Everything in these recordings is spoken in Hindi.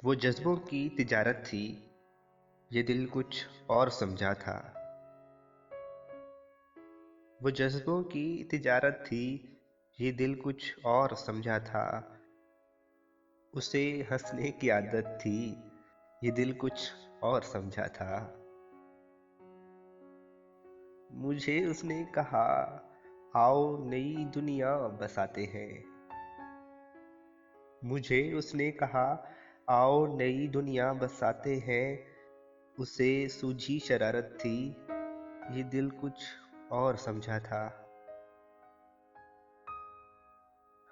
वो जज्बों की तिजारत थी, ये दिल कुछ और समझा था। वो जज्बों की तिजारत थी, ये दिल कुछ और समझा था। उसे हंसने की आदत थी, ये दिल कुछ और समझा था। मुझे उसने कहा, आओ नई दुनिया बसाते हैं। मुझे उसने कहा, आओ नई दुनिया बसाते हैं। उसे सूझी शरारत थी, ये दिल कुछ और समझा था।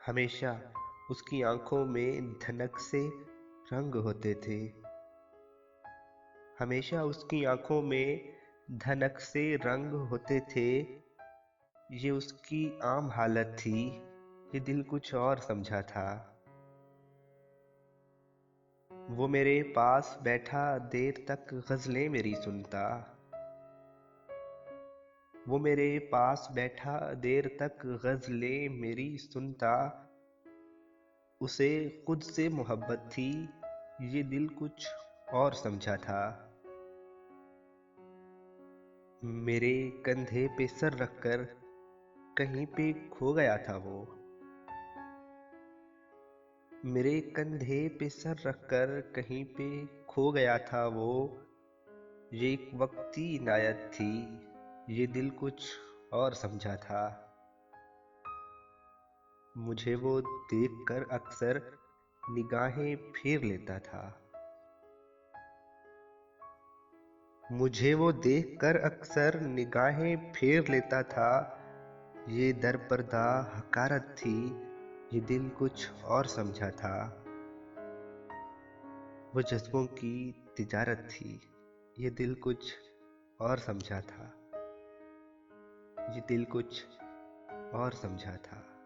हमेशा उसकी आंखों में धनक से रंग होते थे। हमेशा उसकी आंखों में धनक से रंग होते थे। ये उसकी आम हालत थी, ये दिल कुछ और समझा था। वो मेरे पास बैठा देर तक गजलें मेरी सुनता। वो मेरे पास बैठा देर तक गजलें मेरी सुनता। उसे खुद से मोहब्बत थी, ये दिल कुछ और समझा था। मेरे कंधे पे सर रखकर कहीं पे खो गया था वो। मेरे कंधे पे सर रखकर कहीं पे खो गया था वो। ये एक वक्ती इनायत थी, ये दिल कुछ और समझा था। मुझे वो देखकर अक्सर निगाहें फेर लेता था। मुझे वो देखकर अक्सर निगाहें फेर लेता था। ये दरपर्दा हकारत थी, ये दिल कुछ और समझा था। वो जज्बों की तिजारत थी, ये दिल कुछ और समझा था। ये दिल कुछ और समझा था।